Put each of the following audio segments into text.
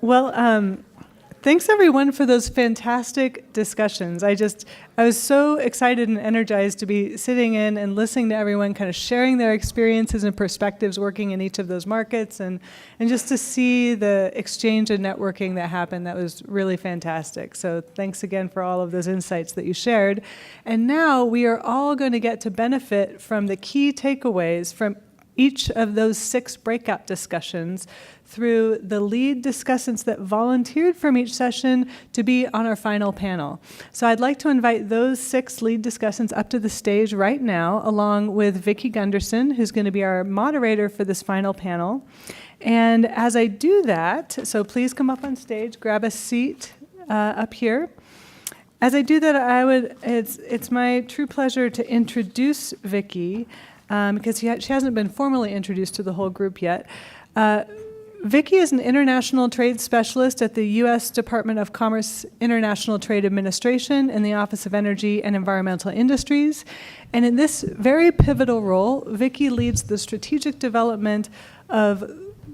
Well, thanks everyone for those fantastic discussions. I was so excited and energized to be sitting in and listening to everyone kind of sharing their experiences and perspectives working in each of those markets, and just to see the exchange and networking that happened. That was really fantastic. So thanks again for all of those insights that you shared. And now we are all going to get to benefit from the key takeaways from each of those 6 breakout discussions through the lead discussants that volunteered from each session to be on our final panel. So I'd like to invite those 6 lead discussants up to the stage right now, along with Vicki Gunderson, who's going to be our moderator for this final panel. And as I do that, so please come up on stage, grab a seat up here. As I do that, it's my true pleasure to introduce Vicki, because she hasn't been formally introduced to the whole group yet. Vicki is an international trade specialist at the U.S. Department of Commerce International Trade Administration in the Office of Energy and Environmental Industries. And in this very pivotal role, Vicki leads the strategic development of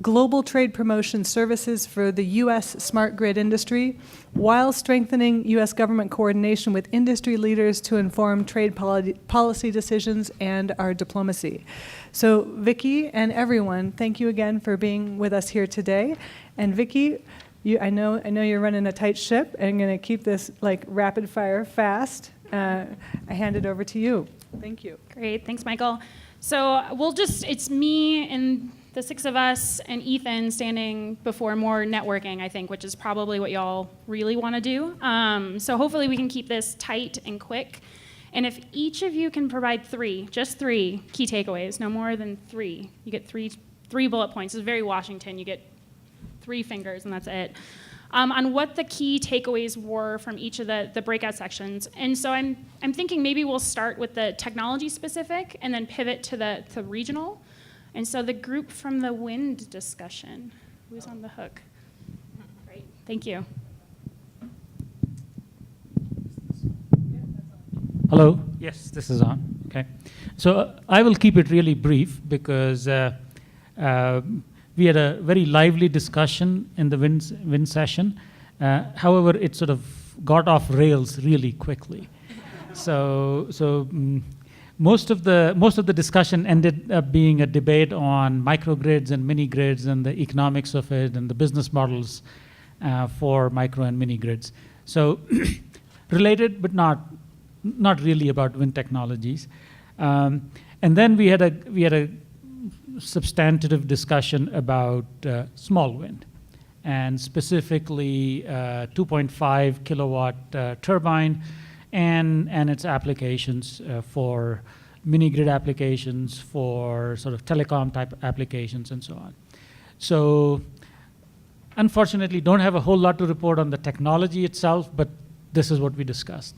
global trade promotion services for the U.S. smart grid industry, while strengthening U.S. government coordination with industry leaders to inform trade policy decisions and our diplomacy. So Vicki and everyone, thank you again for being with us here today. And Vicki, I know you're running a tight ship, and I'm going to keep this like rapid fire fast. I hand it over to you. Thank you. Great, thanks, Michael. So it's me and the 6 of us and Ethan standing before more networking, I think, which is probably what y'all really want to do. So hopefully we can keep this tight and quick. And if each of you can provide just three key takeaways, no more than 3, you get three bullet points. It's very Washington. You get 3 fingers and that's it. On what the key takeaways were from each of the breakout sections. And so I'm thinking maybe we'll start with the technology specific and then pivot to the regional. And so the group from the wind discussion, who's on the hook? Great, thank you. Hello, yes, this is on, okay. So I will keep it really brief because we had a very lively discussion in the wind session. However, it sort of got off rails really quickly. Most of the discussion ended up being a debate on microgrids and mini grids and the economics of it and the business models for micro and mini grids. So related, but not really about wind technologies. And then we had a substantive discussion about small wind, and specifically 2.5 kilowatt turbine and its applications for mini grid applications, for sort of telecom type applications and so on. So unfortunately, don't have a whole lot to report on the technology itself, but this is what we discussed.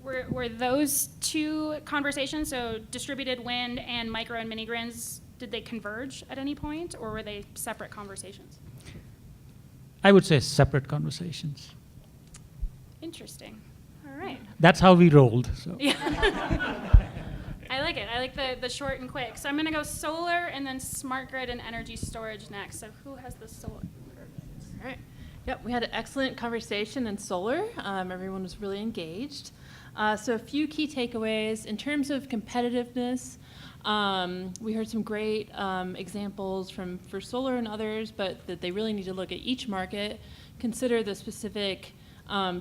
Were those 2 conversations, so distributed wind and micro and mini grids, did they converge at any point, or were they separate conversations? I would say separate conversations. Interesting. All right. That's how we rolled. So. Yeah. I like it. I like the short and quick. So I'm going to go solar and then smart grid and energy storage next. So who has the solar? All right. Yep, we had an excellent conversation in solar. Everyone was really engaged. So a few key takeaways. In terms of competitiveness, we heard some great examples for solar and others, but that they really need to look at each market, consider the specific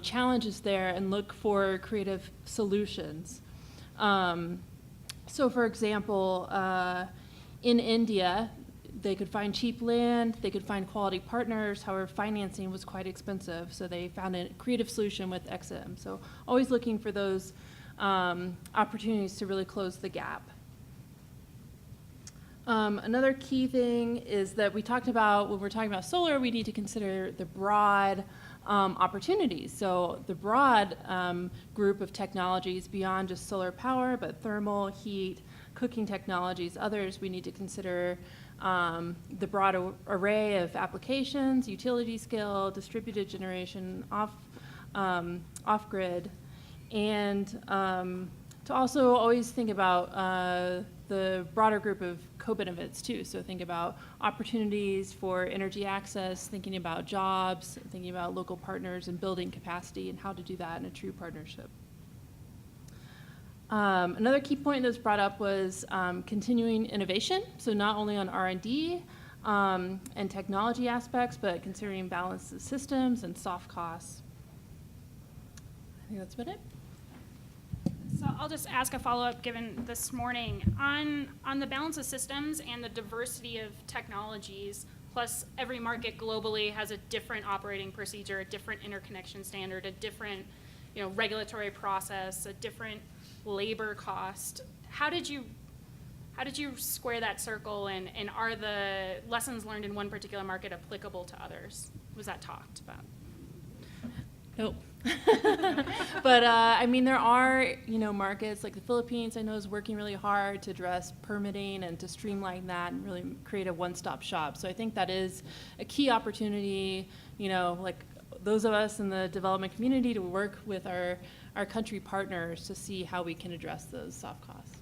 challenges there, and look for creative solutions. So for example, in India, they could find cheap land, they could find quality partners, however financing was quite expensive, so they found a creative solution with XM. So always looking for those opportunities to really close the gap. Another key thing is that we talked about, when we're talking about solar, we need to consider the broad opportunities. So the broad group of technologies beyond just solar power, but thermal, heat, cooking technologies, others we need to consider the broad array of applications, utility scale, distributed generation, off-grid, and to also always think about the broader group of co-benefits too. So think about opportunities for energy access, thinking about jobs, thinking about local partners and building capacity and how to do that in a true partnership. Another key point that was brought up was continuing innovation. So not only on R&D and technology aspects, but considering balance of systems and soft costs. I think that's about it. So I'll just ask a follow-up given this morning. On the balance of systems and the diversity of technologies, plus every market globally has a different operating procedure, a different interconnection standard, a different regulatory process, a different labor cost. How did you square that circle, and are the lessons learned in one particular market applicable to others? Was that talked about? Nope. But I mean, there are markets like the Philippines I know is working really hard to address permitting and to streamline that and really create a one-stop shop. So I think that is a key opportunity, like those of us in the development community to work with our country partners to see how we can address those soft costs.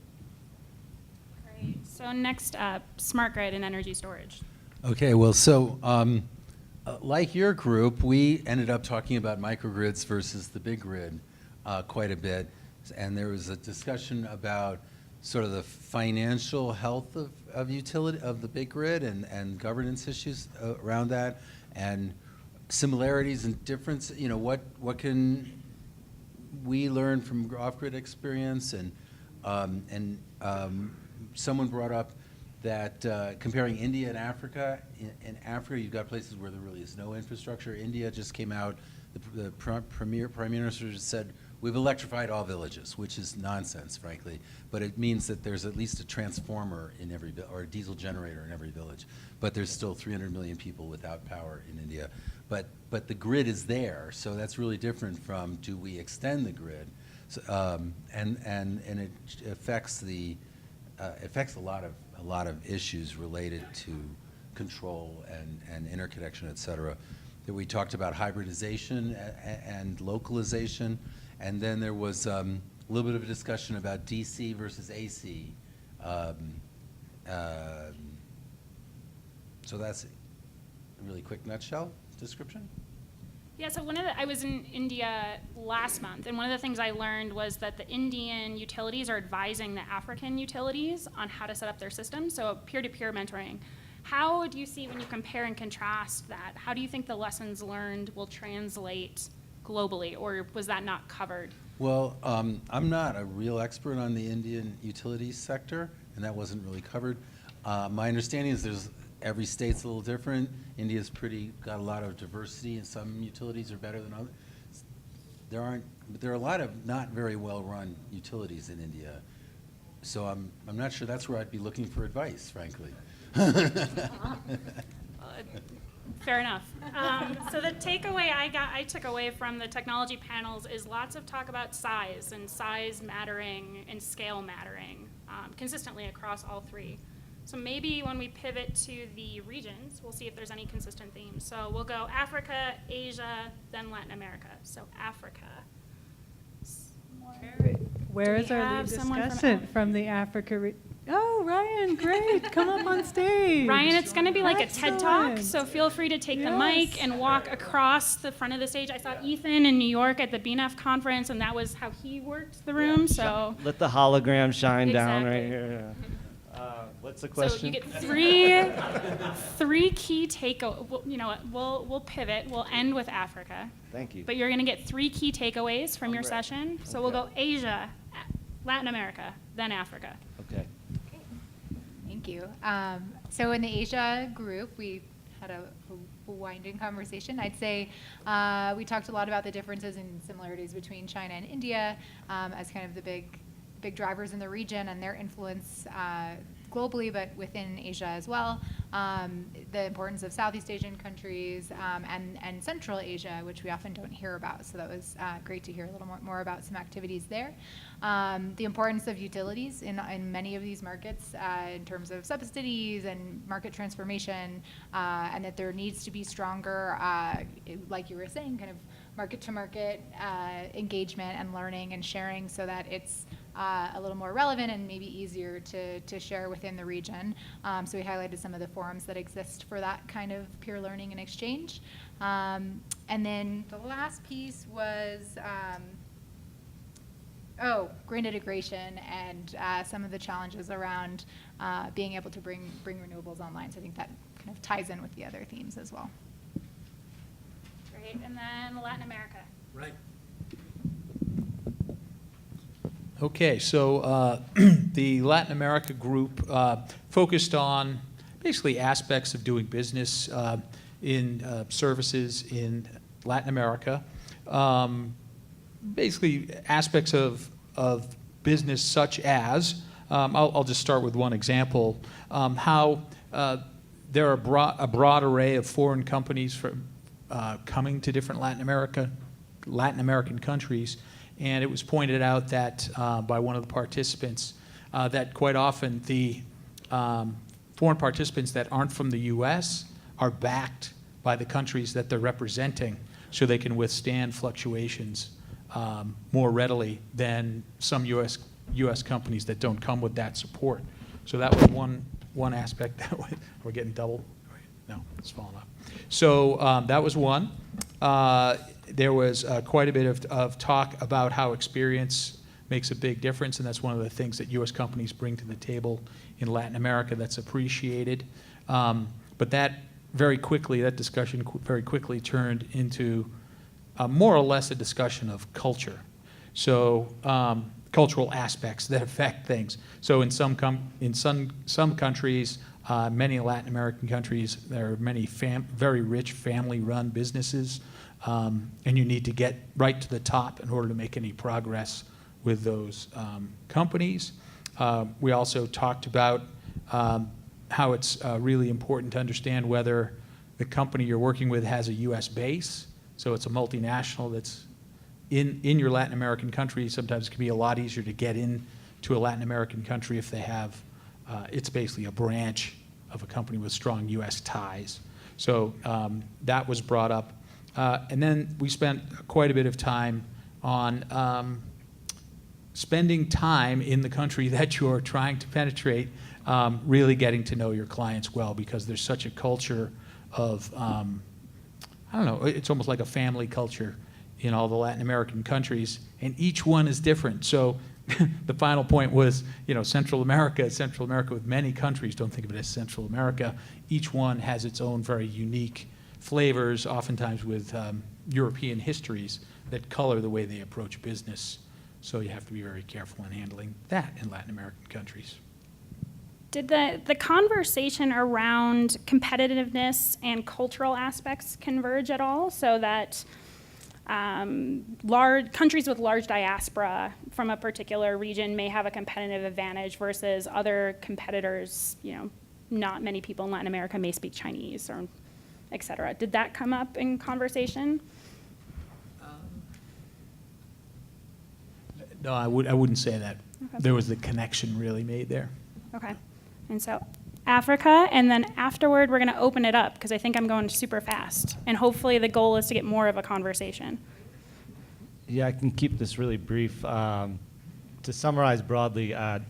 Great. So next up, smart grid and energy storage. Okay, well, so like your group, we ended up talking about microgrids versus the big grid quite a bit, and there was a discussion about sort of the financial health of utility of the big grid and governance issues around that, and similarities and difference. What can we learn from off-grid experience, and someone brought up that comparing India and Africa, in Africa you've got places where there really is no infrastructure. India just came out, the Prime Minister just said, we've electrified all villages, which is nonsense, frankly, but it means that there's at least a transformer in every, or a diesel generator in every village, but there's still 300 million people without power in India. But the grid is there, so that's really different from, do we extend the grid? So, and it affects a lot of issues related to control and interconnection, et cetera. That we talked about hybridization and localization, and then there was a little bit of a discussion about DC versus AC. So that's a really quick nutshell description. Yeah, so I was in India last month, and one of the things I learned was that the Indian utilities are advising the African utilities on how to set up their systems, so peer-to-peer mentoring. How do you see, when you compare and contrast that, how do you think the lessons learned will translate globally, or was that not covered? Well, I'm not a real expert on the Indian utilities sector, and that wasn't really covered. My understanding is every state's a little different. India's got a lot of diversity, and some utilities are better than others. There are a lot of not very well-run utilities in India, so I'm not sure that's where I'd be looking for advice, frankly. Fair enough. So the takeaway I took away from the technology panels is lots of talk about size, and size mattering and scale mattering consistently across all three. So maybe when we pivot to the regions, we'll see if there's any consistent themes. So we'll go Africa, Asia, then Latin America. So Africa. Where is our lead discussant from the Africa Oh, Ryan, great. Come up on stage. Ryan, it's going to be like a TED Talk, Excellent. so feel free to take the mic and walk across the front of the stage. I saw Ethan in New York at the BNF conference, and that was how he worked the room. So let the hologram shine down right Exactly. here. What's the question? So you get three key takeaways. You know what? We'll pivot. We'll end with Africa. Thank you. But you're going to get 3 key takeaways from your Right. session. So we'll go Asia, Latin America, then Africa. Okay. Thank you. So in the Asia group, we had a winding conversation. I'd say we talked a lot about the differences and similarities between China and India as kind of the big drivers in the region and their influence globally, but within Asia as well. The importance of Southeast Asian countries and Central Asia, which we often don't hear about. So that was great to hear a little more about some activities there. The importance of utilities in many of these markets in terms of subsidies and market transformation, and that there needs to be stronger, like you were saying, kind of market-to-market engagement and learning and sharing so that it's a little more relevant and maybe easier to share within the region. So we highlighted some of the forums that exist for that kind of peer learning and exchange. And then the last piece was, grid integration and some of the challenges around being able to bring renewables online. So I think that kind of ties in with the other themes as well. Great. And then Latin America. Right. Okay, so the Latin America group focused on basically aspects of doing business in services in Latin America. Basically aspects of business such as, I'll just start with one example, how there are a broad array of foreign companies coming to different Latin American countries, and it was pointed out that by one of the participants that quite often the foreign participants that aren't from the U.S. are backed by the countries that they're representing, so they can withstand fluctuations more readily than some U.S. companies that don't come with that support. So that was one aspect that we're getting double. No, it's falling off. So that was one. There was quite a bit of talk about how experience makes a big difference, and that's one of the things that U.S. companies bring to the table in Latin America that's appreciated. But that discussion very quickly turned into more or less a discussion of culture. So cultural aspects that affect things. So in some countries, many Latin American countries, there are many very rich family-run businesses, and you need to get right to the top in order to make any progress with those companies. We also talked about how it's really important to understand whether the company you're working with has a U.S. base. So it's a multinational that's in your Latin American country. Sometimes it can be a lot easier to get into a Latin American country if they have, it's basically a branch of a company with strong U.S. ties. So that was brought up. And then we spent quite a bit of time on spending time in the country that you're trying to penetrate, really getting to know your clients well, because there's such a culture of, I don't know, it's almost like a family culture in all the Latin American countries, and each one is different. So the final point was, Central America with many countries. Don't think of it as Central America. Each one has its own very unique flavors, oftentimes with European histories that color the way they approach business. So you have to be very careful in handling that in Latin American countries. Did the conversation around competitiveness and cultural aspects converge at all, so that countries with large diaspora from a particular region may have a competitive advantage versus other competitors? Not many people in Latin America may speak Chinese, or et cetera. Did that come up in conversation? No, I wouldn't say that. Okay. There was the connection really made there. Okay. And so Africa, and then afterward, we're going to open it up, because I think I'm going super fast. And hopefully the goal is to get more of a conversation. Yeah, I can keep this really brief. To summarize broadly, the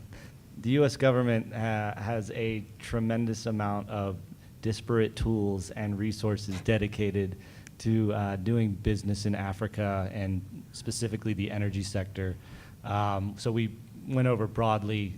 U.S. government has a tremendous amount of disparate tools and resources dedicated to doing business in Africa, and specifically the energy sector. So we went over broadly